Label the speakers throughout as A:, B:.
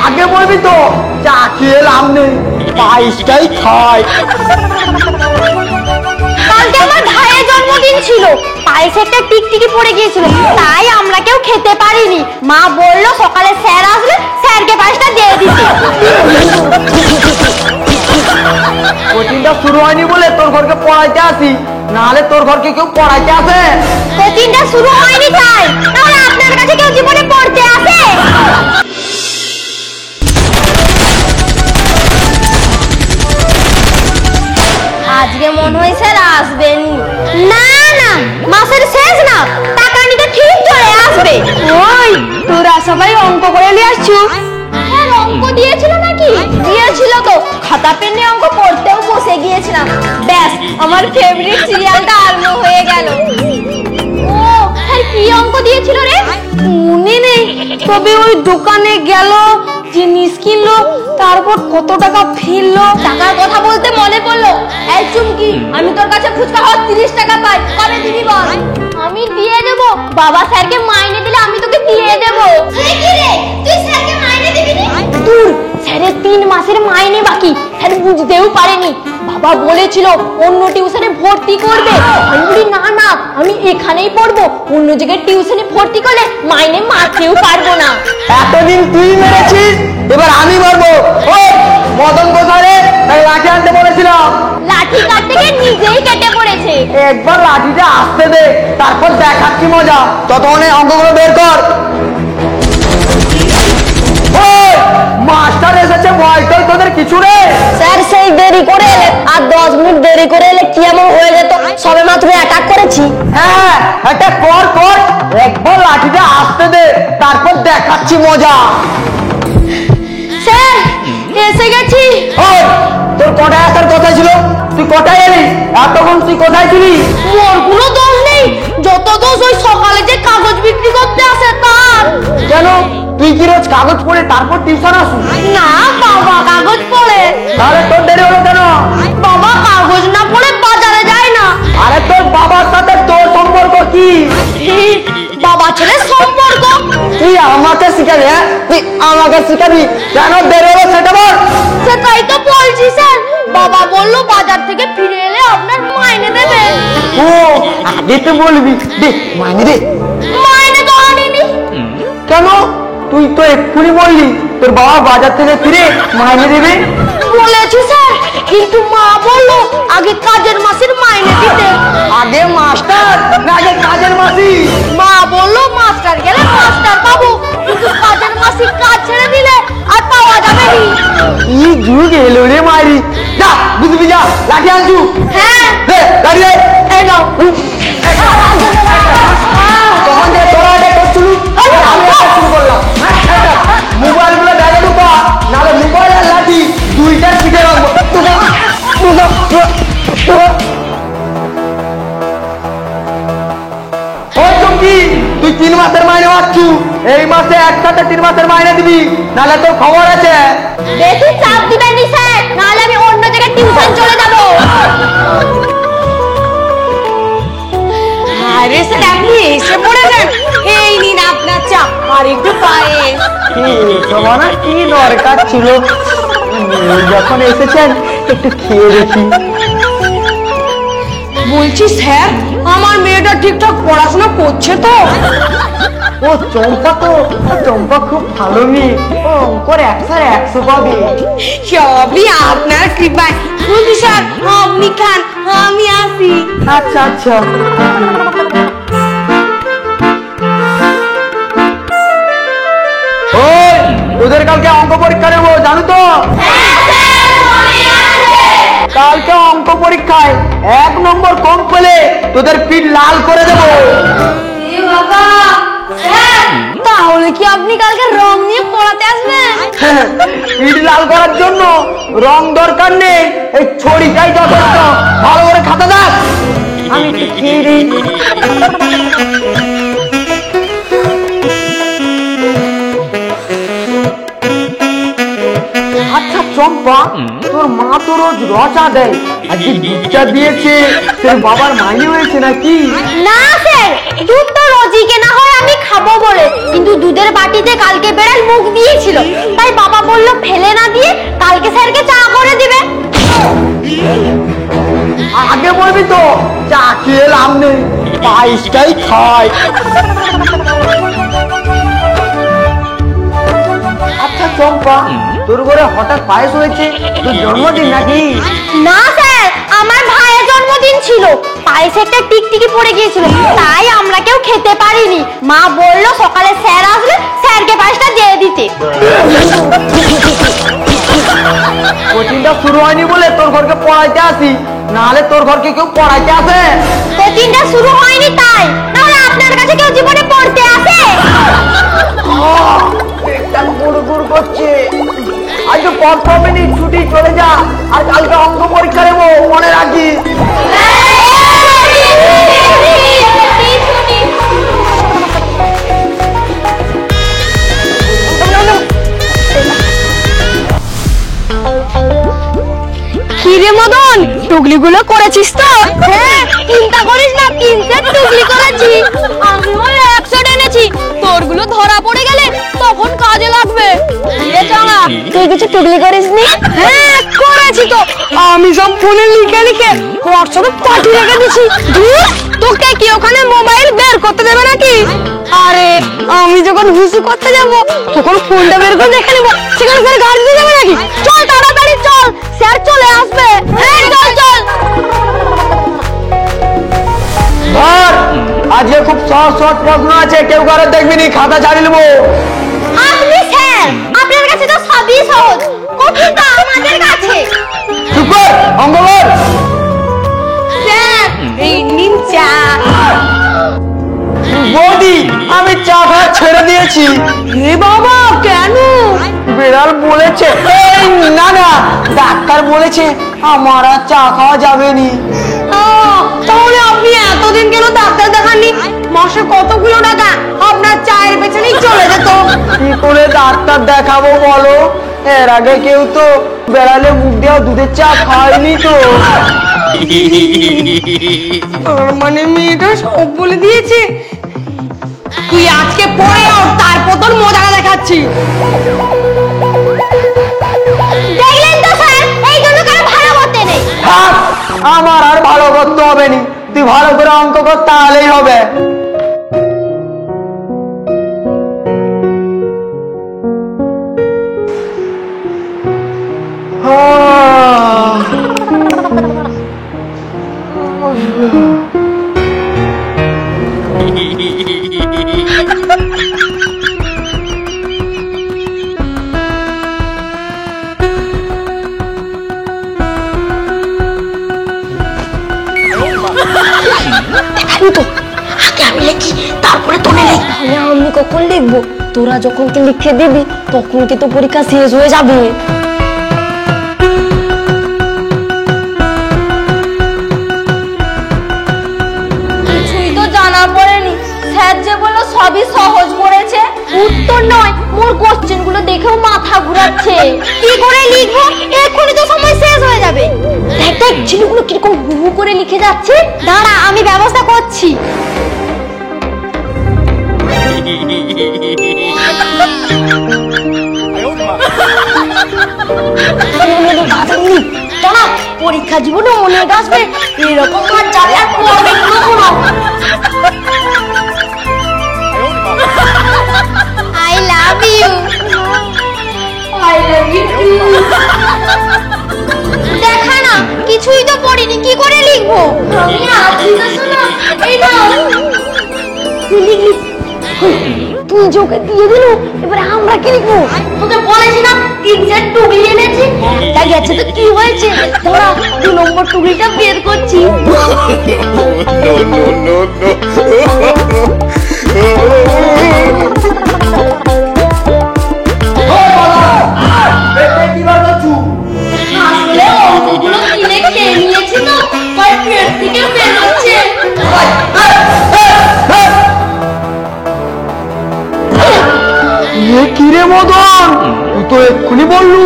A: আগে বলবি তো চা খেয়ে লাভ নেই, পায়েসটাই খাই।
B: কালকে আমার ভাইয়ের জন্মদিন ছিল, পায়েসে একটা টিকটিকি পড়ে গিয়েছিল, তাই আমরা কেউ খেতে পারিনি। মা বললো সকালে স্যার আসলে স্যারকে পায়েসটা দিয়ে দিতে।
A: কোচিংটা শুরু হয়নি বলে তোর ঘরকে পড়াইতে আসি, নাহলে তোর ঘরকে কেউ পড়াইতে আসে?
B: কোচিংটা শুরু হয়নি তাই, তাহলে আপনার কাছে কেউ জীবনে পড়তে আসে? আজকে মনে হয় স্যার আসবেন না। না মাসের শেষ না, টাকা নিতে ঠিক চলে আসবে। ওই তোরা সবাই অঙ্ক করে নিয়ে আসছো? হ্যাঁ অঙ্ক দিয়েছিল নাকি? দিয়েছিল তো, খাতা পেন নিয়ে অঙ্ক পড়তেও বসে গিয়েছিলাম। ব্যাস আমার ফেভারিট সিরিয়ালটা আরম্ভ হয়ে গেল। ও স্যার কি অঙ্ক দিয়েছিল রে? মনে নেই, তবে ওই দোকানে গেল, জিনিস কিনলো, তারপর কত টাকা ফেললো। টাকার কথা বলতে মনে পড়লো, এই চুমকি আমি তোর কাছে ফুচকা খাওয়ার 30 টাকা পাই, কবে দিবি বল? আমি দিয়ে দেব, বাবা স্যারকে মাইনে দিলে আমি তোকে দিয়ে দেব। কি রে তুই স্যারকে মাইনে দিবি না? দূর, স্যারের 3 মাসের মাইনে বাকি, স্যার বুঝতেও পারেনি। বাবা বলেছিল অন্য টিউশনে ভর্তি করবে, আমি বলি না না আমি এখানেই পড়বো, অন্য জায়গায় টিউশনে ভর্তি করলে মাইনে মারতেও পারবো না।
A: এতদিন তুই মেরেছিস, এবার আমি মারবো। ওই মদন কোথায় রে? তাই লাঠি আনতে বলেছিলাম।
B: লাঠি কাটতে গিয়ে নিজেই কেটে পড়েছে।
A: একবার লাঠিটা আসতে দে, তারপর দেখাচ্ছি মজা। ততক্ষণে অঙ্কগুলো বের কর। মাস্টার এসেছে, ভয় তো তোদের কিছু রে?
B: স্যার সেই দেরি করে এলে, আর 10 মিনিট দেরি করে এলে কি এমন হয়ে যেত? সবে মাত্র অ্যাটাক করেছি।
A: হ্যাঁ অ্যাটাক কর কর, একবার লাঠিটা আসতে দে, তারপর দেখাচ্ছি মজা।
B: স্যার এসে গেছি।
A: ওই তোর কটায় আসার কথা ছিল? তুই কটায় এলি? এতক্ষণ তুই কোথায় ছিলি?
B: মোর কোনো দোষ নেই, যত দোষ ওই সকালে যে কাগজ বিক্রি করতে আসে তার।
A: কেন তুই কি রোজ কাগজ পড়ে তারপর টিউশন আসিস?
B: না বাবা কাগজ পড়ে।
A: তাহলে তোর দেরি হলো কেন?
B: বাবা কাগজ না পড়ে বাজারে যায় না।
A: আরে তোর বাবার সাথে তোর সম্পর্ক কি?
B: বাবা ছেলে সম্পর্ক।
A: তুই আমাকে শিখাবি? হ্যাঁ তুই আমাকে শিখাবি? কেন দেরি হলো সেটা বল।
B: সেটাই তো বলছি স্যার, বাবা বললো বাজার থেকে ফিরে এলে আপনার মাইনে দেবে।
A: ও আগে তো বলবি, দে মাইনে দে।
B: মাইনে তো আনিনি।
A: কেন? তুই তো এক্ষুনি বললি তোর বাবা বাজার থেকে ফিরে মাইনে দেবে।
B: বলেছি স্যার, কিন্তু মা বললো আগে কাজের মাসের মাইনে দিতে।
A: আগে মাস্টার না আগে কাজের মাসি?
B: মা বললো মাস্টার গেলে মাস্টার পাবো, কিন্তু কাজের মাসি কাজ ছেড়ে দিলে আর পাওয়া যাবে নি।
A: কি যুগ এলো রে মারি। যা বুঝবি, যা লাঠি আনছু।
B: হ্যাঁ
A: দে লাঠি দে। এই নাও। তখন যে তোরা এটা করছিলু, আমি এটা শুরু করলাম। মোবাইল গুলো ব্যাগে ঢুকা, নাহলে মোবাইল আর লাঠি দুইটা পিঠে রাখবো। তুই 3 মাসের মাইনে পাচ্ছু, এই মাসে একসাথে 3 মাসের মাইনে দিবি, নাহলে তোর খবর আছে।
B: বেশি চাপ দিবেন নি স্যার, নাহলে আমি অন্য জায়গায় টিউশন চলে যাব। আরে স্যার আপনি এসে পড়েছেন, এই নিন আপনার চা আর একটু পায়ে।
A: তোমার কি দরকার ছিল? যখন এসেছেন একটু খেয়ে দেখি।
B: বলছি স্যার আমার মেয়েটা ঠিকঠাক পড়াশোনা করছে তো?
A: ও চম্পা তো, চম্পা খুব ভালো মেয়ে, ও অঙ্কর 100 পাবে।
B: সবই আপনার কৃপায়। বলছি স্যার আপনি খান, আমি আসি।
A: আচ্ছা আচ্ছা। ওই তোদের কালকে অঙ্ক পরীক্ষা নেবো জানো তো? কালকে অঙ্ক পরীক্ষায় 1 নম্বর কম পেলে তোদের পিঠ লাল করে দেবো।
B: তাহলে কি আপনি কালকে রং নিয়ে পড়াতে আসবেন?
A: পিঠ লাল করার জন্য রং দরকার নেই, এই ছড়িটাই যথেষ্ট। ভালো করে খাতা দেখ। আমি একটু খেয়ে দিই। আচ্ছা চম্পা, তোর মা তো রোজ রচা দেয়, আজকে দুধটা দিয়েছে, তোর বাবার মাইনে হয়েছে নাকি?
B: না স্যার, দুধ তো রোজ আজকে না হয় আমি খাবো বলে, কিন্তু দুধের বাটিতে কালকে বেড়াল মুখ দিয়েছিল, তাই বাবা বলল ফেলে না দিয়ে কালকে স্যারকে চা করে দিবে।
A: আগে বলবি তো, চা খেয়ে লাভ নেই, পায়েসটাই খাই। আচ্ছা চম্পা, তোর ঘরে হঠাৎ পায়েস হয়েছে, তোর জন্মদিন নাকি?
B: না স্যার, আমার ভাইয়ের জন্মদিন ছিল, পায়েসে একটা টিকটিকি পড়ে গিয়েছিল, তাই আমরা কেউ খেতে পারিনি। মা বলল সকালে স্যার আসলে স্যারকে পায়েসটা দিয়ে দিতে।
A: কোচিংটা শুরু হয়নি বলে তোর ঘরকে পড়াইতে আসি, নাহলে তোর ঘরকে কেউ পড়াইতে আসে?
B: কোচিংটা শুরু হয়নি তাই, নাহলে আপনার কাছে কেউ জীবনে পড়তে আসে?
A: পেটটা গুড় করছে। আজকে 15 মিনিট ছুটি, চলে যা, আর কালকে অঙ্ক পরীক্ষা দেবো, মনে রাখিস।
B: কিরে মদন, টুকলিগুলো করেছিস তো? হ্যাঁ, চিন্তা করিস না, 3 সেট টুকলি করেছি। আমিও 1 সেট এনেছি, তোরগুলো ধরা পড়ে গেলে তখন কাজে লাগবে। রে চাঙা, তুই কিছু টুকলি করিসনি? হ্যাঁ করেছি তো, আমি সব ফোনে লিখে লিখে হোয়াটসঅ্যাপে পাঠিয়ে রেখে দিছি। তোকে কি ওখানে মোবাইল বের করতে দেবে নাকি? আরে আমি যখন হুসু করতে যাব তখন ফোনটা বের করে দেখে নেবো, সেখানে স্যার গাড়ি দিয়ে যাবে নাকি? চল তাড়াতাড়ি চল, স্যার চলে আসবে। হ্যাঁ চল চল।
A: ধর, আজকে খুব সহজ সহজ প্রশ্ন আছে, কেউ কারো দেখবি নি, খাতা ছাড়ি নেবো।
B: আপনি স্যার, আপনার কাছে তো সবই সহজ, কঠিন তো আমাদের কাছে।
A: চুপ কর, অঙ্ক কর।
B: স্যার এই নিন চা।
A: বৌদি, আমি চা খাওয়া ছেড়ে দিয়েছি।
B: হে বাবা, কেন?
A: বিড়াল বলেছে, এই না না, ডাক্তার বলেছে আমার আর চা খাওয়া যাবে নি।
B: তাহলে আপনি এতদিন কেন ডাক্তার দেখাননি? মাসে কতগুলো টাকা আপনার চায়ের পেছনেই চলে যেত।
A: কি করে ডাক্তার দেখাবো বলো, এর আগে কেউ তো বেড়ালে মুখ দেওয়া দুধের চা খায়নি তো।
B: মানে মেয়েটা সব বলে দিয়েছে। তুই আজকে পড়ে ওঠ, তারপর তোর মজা দেখাচ্ছি। দেখলেন তো স্যার, এই জন্য কারো ভালো করতে নেই।
A: থাক, আমার আর ভালো করতে হবে নি, তুই ভালো করে অঙ্ক কর, তাহলেই হবে।
B: আমি কখন লিখবো? তোরা যখন কি লিখে দিবি তখন কি তো পরীক্ষা শেষ হয়ে যাবে। কিছুই তো জানা পড়েনি, স্যার যে বললো সবই সহজ পড়েছে। উত্তর নয়, মোর কোশ্চেন গুলো দেখেও মাথা ঘুরাচ্ছে। কি করে লিখবো? এক্ষুনি তো সময় শেষ হয়ে যাবে। দেখ দেখ, ছেলেগুলো কিরকম হু হু করে লিখে যাচ্ছে। দাঁড়া, আমি ব্যবস্থা করছি। পরীক্ষা জীবনে অনেক আসবে, এরকম আর যাবে আর পড়বে কখনো। I love you. I love you too. দেখা না, কিছুই তো পড়িনি, কি করে লিখবো? আমি আছি তো, শোনো এই নাও। লিখলি তুই যে ওকে দিয়ে দিল, এবারে আমরা কি লিখবো? তোকে বলেছি না 3 সেট টুকলি এনেছি। তা গেছে তো কি হয়েছে, তোরা 2 নম্বর টুকলিটা বের করছি। আসলে অঙ্কগুলো কিনে খেয়ে নিয়েছি তো, তাই পেট থেকে বেরোচ্ছে।
A: কিরে মদন, তুই তো এক্ষুনি বললু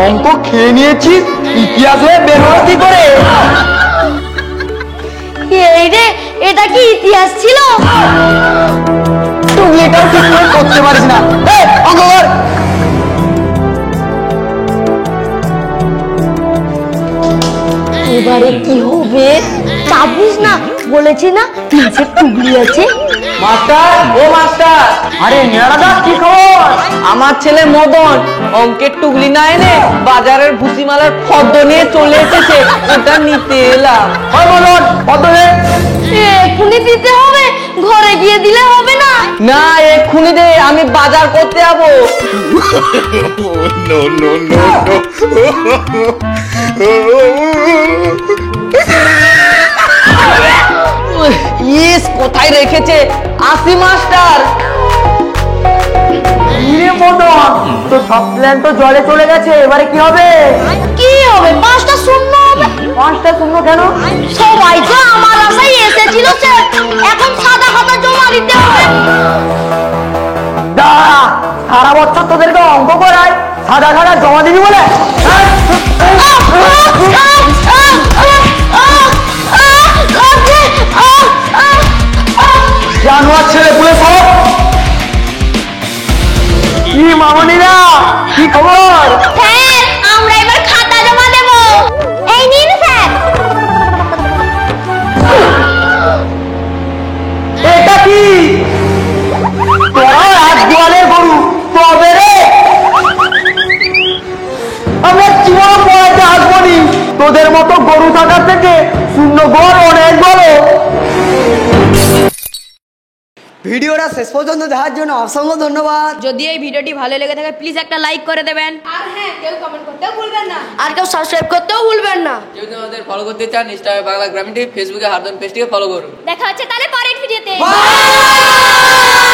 A: অঙ্ক খেয়ে নিয়েছিস, ইতিহাসে বের হলো কি করে?
B: এই রে, এটা কি ইতিহাস ছিল?
A: তুমি এটাও ঠিক করে করতে পারিস না। এই, অঙ্ক কর।
B: এবারে কি হবে? চাপিস না, বলেছি না নিচে টুকলি আছে।
C: মাস্টার, ও মাস্টার,
A: আরে নেড়াদা, কি খবর?
C: আমার ছেলে মদন অঙ্কের টুকলি না এনে বাজারের ভুসিমালার ফর্দ নিয়ে চলে এসেছে, ওটা নিতে এলাম।
A: ওই বলুন, কত রে?
B: এক্ষুনি দিতে হবে, ঘরে গিয়ে দিলে হবে না?
C: না, এক্ষুনি দে, আমি বাজার করতে যাবো।
D: no, no, no,
C: ইস, কোথায় রেখেছে? আসি মাস্টার।
A: কিরে মদন, তো সব প্ল্যান তো জলে চলে গেছে, এবারে কি হবে?
B: কি হবে? 5টা শূন্য হবে।
A: 5টা শূন্য কেন?
B: সবাই তো আমার আশায় এসেছিল স্যার, এখন সাদা খাতা জমা দিতে হবে।
A: দাঁড়া, সারা বছর তোদেরকে অঙ্ক করায়, সাদা খাতা জমা দিবি বলে? হ্যাঁ? জানোয়ার ছেলে পুলে সব। কি মামনিরা, কি খবর?
B: স্যার, আমরা এবার খাতা জমা দেব। এই নিন স্যার।
A: এটা কি? তোরা এক গোয়ালের গরু, তবে রে আমরা জীবন পড়াতে আসবো নি। তোদের মতো গরু থাকার থেকে শূন্য ঘর অনেক বড়। ভিডিওটা শেষ পর্যন্ত দেখার জন্য অসংখ্য ধন্যবাদ।
E: যদি এই ভিডিওটি ভালো লেগে থাকে প্লিজ একটা লাইক করে দেবেন।
B: আর হ্যাঁ, কেউ কমেন্ট করতেও ভুলবেন না।
E: আর কেউ সাবস্ক্রাইব করতেও ভুলবেন না।
C: কেউ যদি আমাদের ফলো করতে চান, ইনস্টাগ্রামে বাংলা গ্রামীণ টিভি, ফেসবুকে হারদন পেজটিকে ফলো করুন।
B: দেখা হচ্ছে তাহলে পরের ভিডিওতে।
A: Bye!